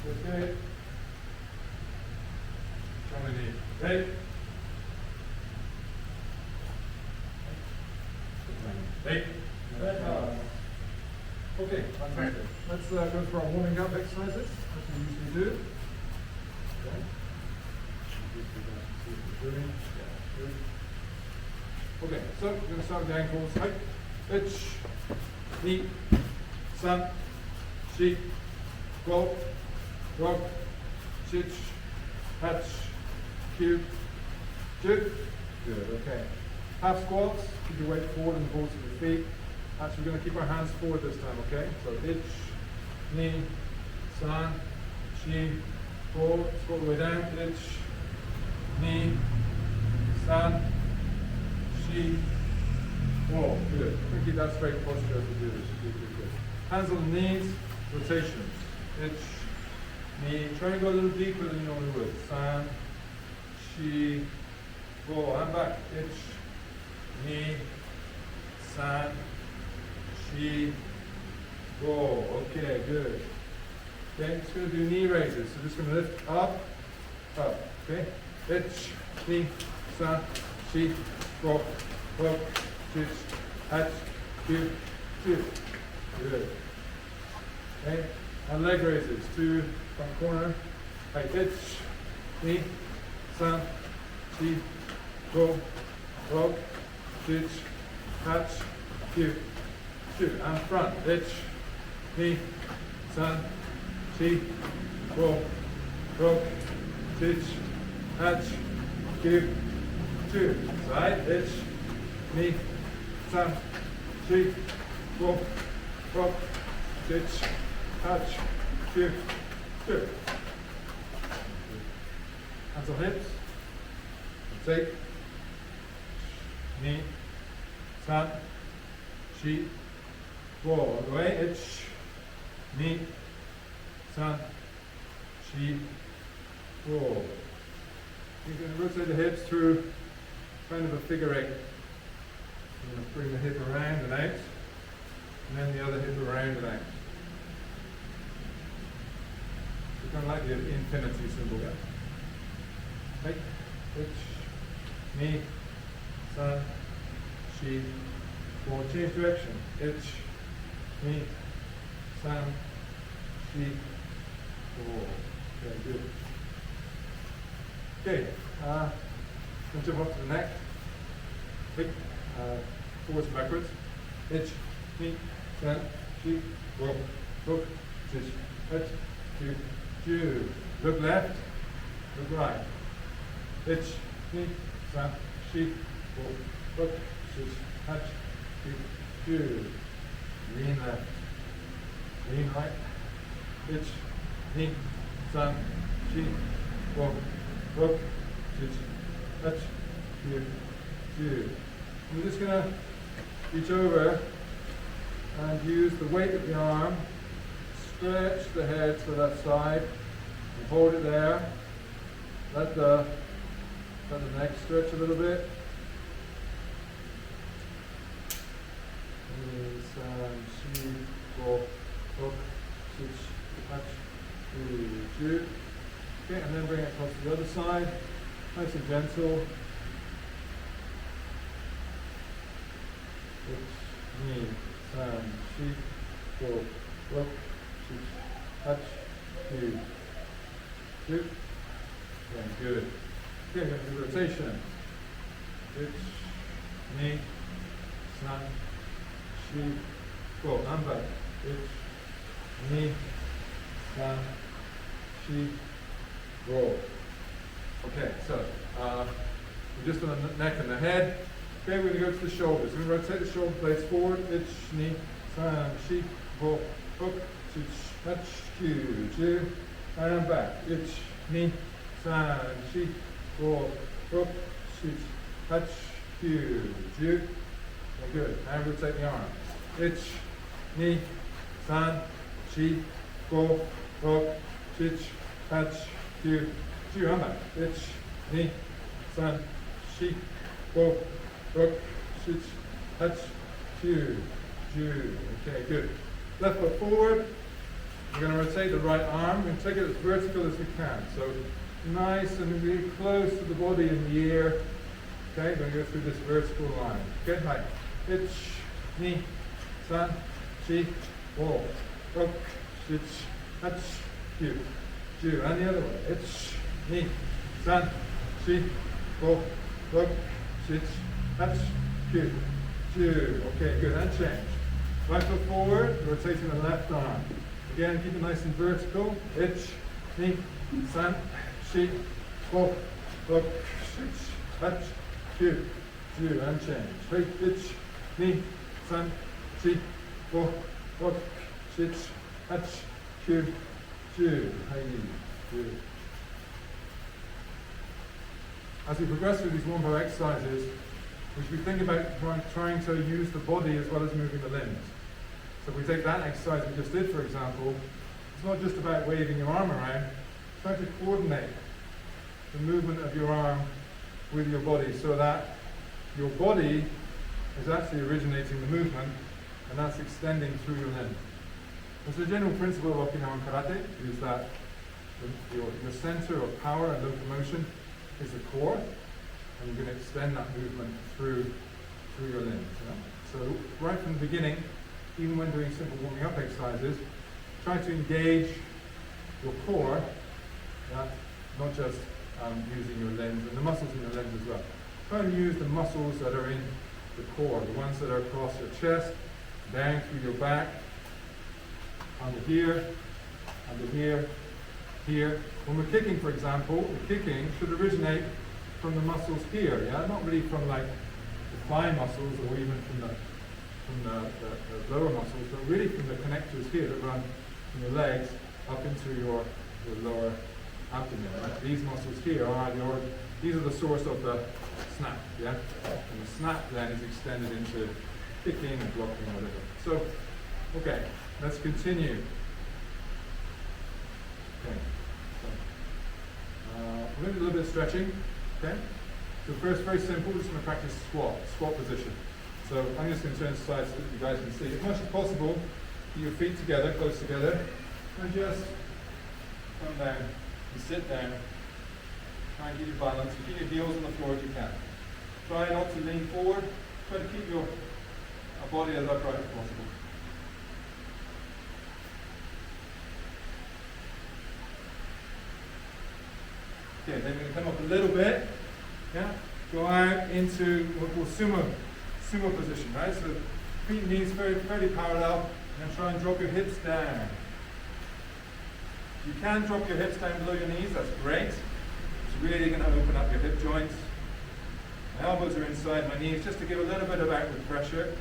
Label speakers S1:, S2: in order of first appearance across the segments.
S1: Okay. Come in. Hey. Hey. Okay, fantastic. Let's go through our warming up exercises, as we usually do. Okay. Okay, so we're going to start with the ankles. Right. Itch, knee, san, shi, go, rock, chich, hatch, cube, jig. Good, okay. Half squats, keep your weight forward in the balls of your feet. Actually, we're going to keep our hands forward this time, okay? So itch, knee, san, shi, go, squat all the way down, itch, knee, san, shi, go. Good. Keep that straight posture as we do this. Good. Hands on the knees, rotations. Itch, knee. Try and go a little deeper than you normally would. San, shi, go. Hand back. Itch, knee, san, shi, go. Okay, good. Okay, just going to do knee raises. So just going to lift up, up. Okay, itch, knee, san, shi, go, go, chich, hatch, cube, two. Good. Okay, and leg raises. Two front corner. Right, itch, knee, san, shi, go, rock, chich, hatch, cube, two. And front, itch, knee, san, shi, go, rock, chich, hatch, cube, two. Side, itch, knee, san, shi, go, rock, chich, hatch, cube, two. Hands on hips. Take, knee, san, shi, go. All the way, itch, knee, san, shi, go. You can rotate the hips through kind of a figure eight. You're going to bring the hip around and out, and then the other hip around and out. So kind of like the infinity symbol there. Right, itch, knee, san, shi, go. Change direction. Itch, knee, san, shi, go. Okay, good. Okay, let's jump up to the neck. Right, forwards and backwards. Itch, knee, san, shi, go, hook, chich, hatch, cube, two. Look left, look right. Itch, knee, san, shi, go, hook, chich, hatch, cube, two. Lean left, lean right. Itch, knee, san, shi, go, hook, chich, hatch, cube, two. I'm just going to reach over and use the weight of the arm, stretch the head to the left side, and hold it there. Let the neck stretch a little bit. San, shi, go, hook, chich, hatch, two. Okay, and then bring it across to the other side, nice and gentle. Itch, knee, san, shi, go, hook, chich, hatch, two. Yeah, good. Okay, we're going to do rotation. Itch, knee, san, shi, go. And back. Itch, knee, san, shi, go. Okay, so we're just on the neck and the head. Okay, we're going to go to the shoulders. We're going to rotate the shoulder blades forward. Itch, knee, san, shi, go, hook, chich, hatch, two. And back. Itch, knee, san, shi, go, hook, chich, hatch, two. Okay, good. And rotate the arm. Itch, knee, san, shi, go, hook, chich, hatch, two. And back. Itch, knee, san, shi, go, hook, chich, hatch, two. Okay, good. Left foot forward. We're going to rotate the right arm. We're going to take it as vertical as we can. So nice and really close to the body in the air. Okay, going to go through this vertical line. Okay, right. Ich, ni, san, chi, wo, rok, ich, hach, ju, ju. And the other way. Ich, ni, san, chi, wo, rok, ich, hach, ju, ju. Okay, good. And change. Right foot forward, rotating the left arm. Again, keep it nice and vertical. Ich, ni, san, chi, wo, rok, ich, hach, ju, ju. And change. Right, ich, ni, san, chi, wo, rok, ich, hach, ju, ju. Hai, ju. As we progress through these warm-up exercises, we should be thinking about trying to use the body as well as moving the limbs. So if we take that exercise we just did, for example, it's not just about waving your arm around, try to coordinate the movement of your arm with your body so that your body is actually originating the movement and that's extending through your limb. And so the general principle of Okinawan Karate is that your center of power and locomotion is the core, and you're going to extend that movement through your limbs. So right from the beginning, even when doing simple warming up exercises, try to engage your core, not just using your limbs and the muscles in your limbs as well. Try and use the muscles that are in the core, the ones that are across your chest, down through your back, under here, here. When we're kicking, for example, the kicking should originate from the muscles here, not really from like the thigh muscles or even from the lower muscles, but really from the connectors here that run from your legs up into your lower abdomen. Right? These muscles here these are the source of the snap, and the snap then is extended into kicking and blocking or whatever. So, okay, let's continue. Okay. We're going to do a little bit of stretching. Okay. So first, very simple. We're just going to practice squat position. So I'm just going to turn aside so that you guys can see. As much as possible, keep your feet together, close together, and just come down and sit down. Try and keep your balance. Keep your heels on the floor if you can. Try not to lean forward. Try to keep your body as upright as possible. Okay, then we're going to come up a little bit, go out into what we call sumo position, right? So feet and knees fairly parallel, and then try and drop your hips down. You can drop your hips down below your knees, that's great. It's really going to open up your hip joints. My elbows are inside my knees just to give a little bit of outward pressure.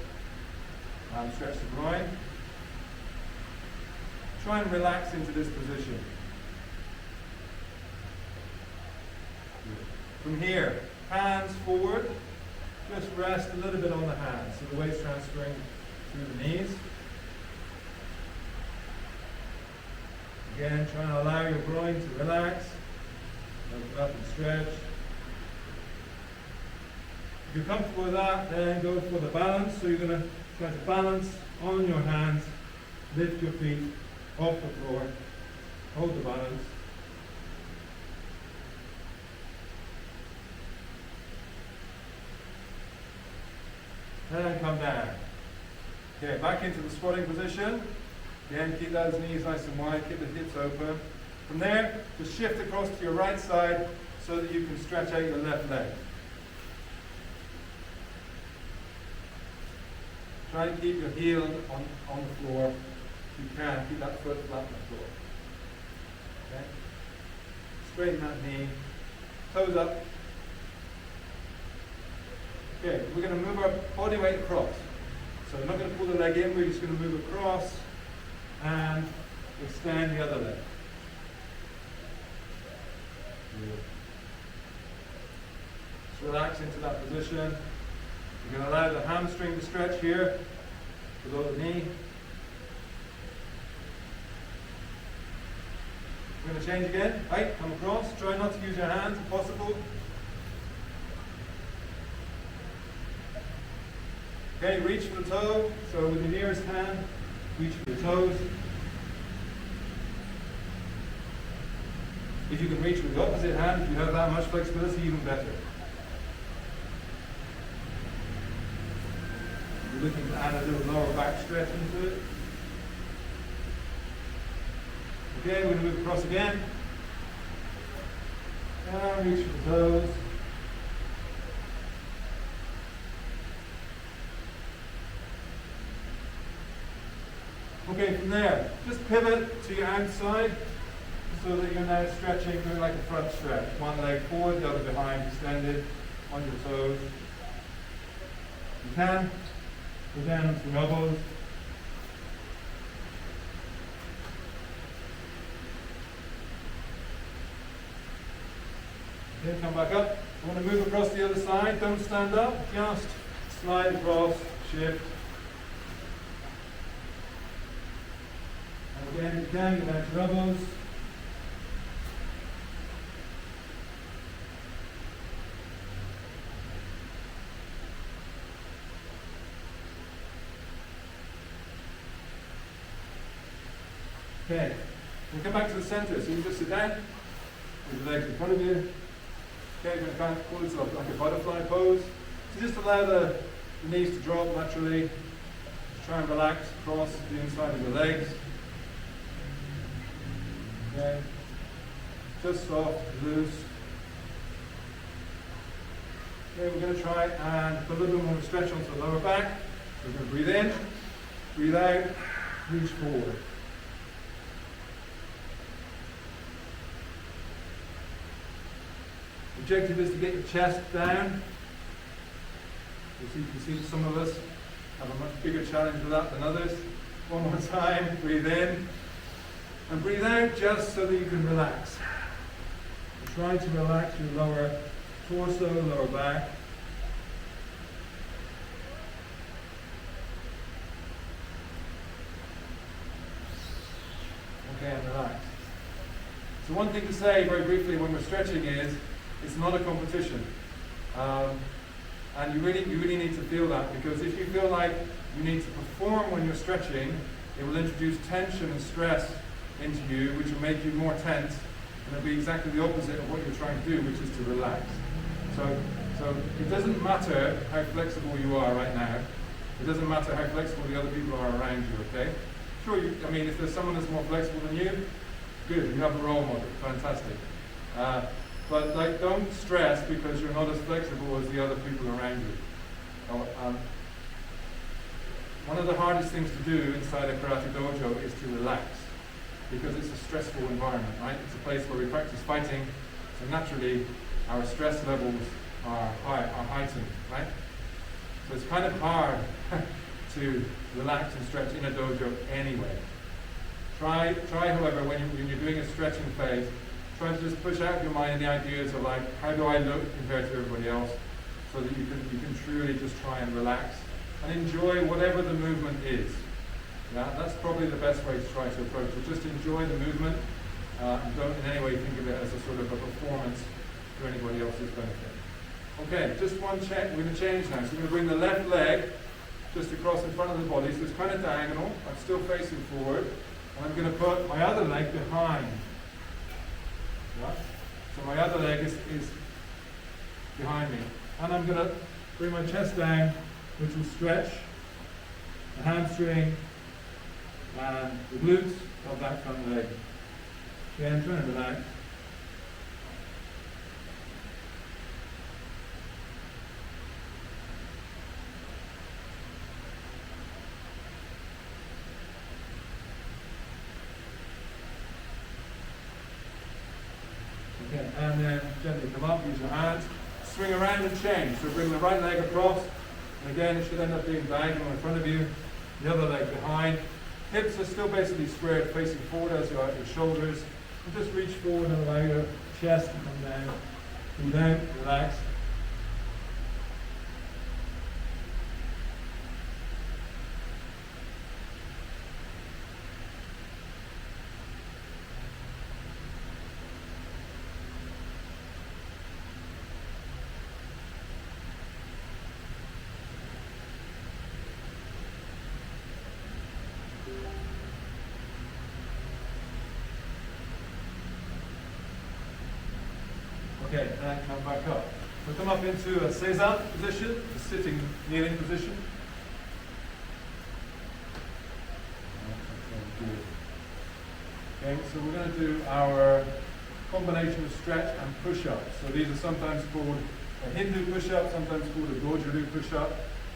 S1: Stretch the groin. Try and relax into this position. From here, hands forward, just rest a little bit on the hands, so the weight's transferring through the knees. Again, try and allow your groin to relax, open up and stretch. If you're comfortable with that, then go for the balance. So you're going to try to balance on your hands, lift your feet off the floor, hold the balance. And come down. Okay, back into the squatting position. Again, keep those knees nice and wide, keep the hips open. From there, just shift across to your right side so that you can stretch out your left leg. Try and keep your heel on the floor. If you can, keep that foot flat on the floor. Okay? Straighten that knee, toes up. Okay, we're going to move our body weight across. So we're not going to pull the leg in, we're just going to move across and extend the other leg. Just relax into that position. You're going to allow the hamstring to stretch here, below the knee. We're going to change again. Right, come across. Try not to use your hands if possible. Okay, reach for the toe. So with your nearest hand, reach for your toes. If you can reach with the opposite hand, if you have that much flexibility, even better. You're looking to add a little lower back stretch into it. Okay, we're going to move across again. And reach for the toes. Okay, from there, just pivot to your outside so that you're now stretching, doing like a front stretch. One leg forward, the other behind, extended on your toes. You can go down onto your elbows. Okay, come back up. You want to move across the other side, don't stand up, just slide across, shift. And again, you can get down to your elbows. Okay, and come back to the center. So you just sit down with the legs in front of you. Okay, you're going to kind of pull yourself like a butterfly pose. So just allow the knees to drop naturally. Just try and relax across the inside of the legs. Okay, just soft, loose. Okay, we're going to try and put a little bit more stretch onto the lower back. So we're going to breathe in, breathe out, reach forward. The objective is to get your chest down. You can see some of us have a much bigger challenge with that than others. One more time, breathe in. And breathe out just so that you can relax. Try to relax your lower torso, lower back. Okay, and relax. So one thing to say very briefly when we're stretching is, it's not a competition. And you really need to feel that, because if you feel like you need to perform when you're stretching, it will introduce tension and stress into you, which will make you more tense, and it'll be exactly the opposite of what you're trying to do, which is to relax. So it doesn't matter how flexible you are right now. It doesn't matter how flexible the other people are around you, okay? Sure, I mean, if there's someone that's more flexible than you, good, you have a role model, fantastic. But like, don't stress because you're not as flexible as the other people around you. One of the hardest things to do inside a karate dojo is to relax, because it's a stressful environment, right? It's a place where we practice fighting, so naturally our stress levels are heightened, right? So it's kind of hard to relax and stretch in a dojo anyway. Try, however, when you're doing a stretching phase, try to just push out of your mind the ideas of like, how do I look compared to everybody else, so that you can truly just try and relax and enjoy whatever the movement is. Yeah, that's probably the best way to try to approach it. Just enjoy the movement, and don't in any way think of it as a sort of a performance for anybody else's benefit. Okay, just one check. We're going to change now. So we're going to bring the left leg just across in front of the body, so it's kind of diagonal. I'm still facing forward, and I'm going to put my other leg behind. Yeah? So my other leg is behind me, and I'm going to bring my chest down, which will stretch the hamstring and the glutes of that front leg. Again, try and relax. Okay, and then gently come up, use your hands, swing around and change. So bring the right leg across, and again it should end up being diagonal in front of you, the other leg behind. Hips are still basically squared, facing forward as you are your shoulders. And just reach forward and allow your chest to come down. Breathe out, relax. Okay, and come back up. So come up into a seisan position, a sitting, kneeling position. Okay, so we're going to do our combination of stretch and push-ups. So these are sometimes called a Hindu push-up, sometimes called a Dojo push-up.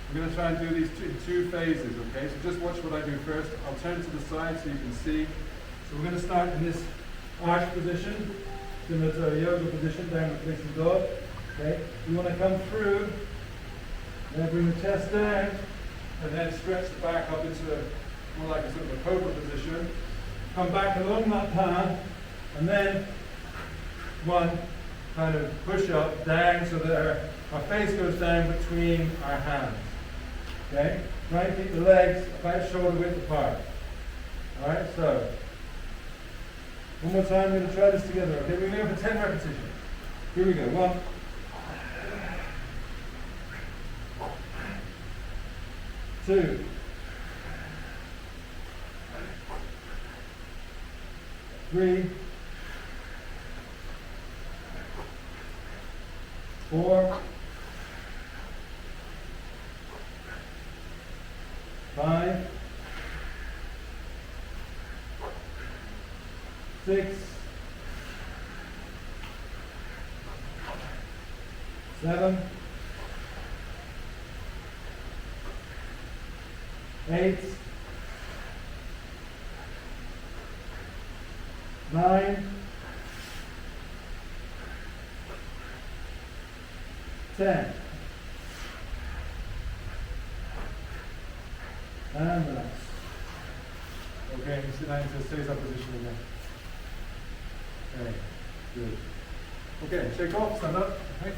S1: We're going to try and do these in two phases, okay? So just watch what I do first. I'll turn to the side so you can see. So we're going to start in this arch position, similar to a yoga position, downward facing dog. Okay? You want to come through, then bring the chest down, and then stretch the back up into more like a sort of a cobra position. Come back along that path, and then one kind of push up down so that our face goes down between our hands. Okay? Try and keep the legs about shoulder width apart. Alright, so one more time, we're going to try this together. Okay, we're going for 10 repetitions. Here we go. 1, 2, 3, 4, 5, 6, 7, 8, 9, 10. And relax. Okay, you sit down into a seisan position again. Okay, good. Okay, shake off, stand up. Okay.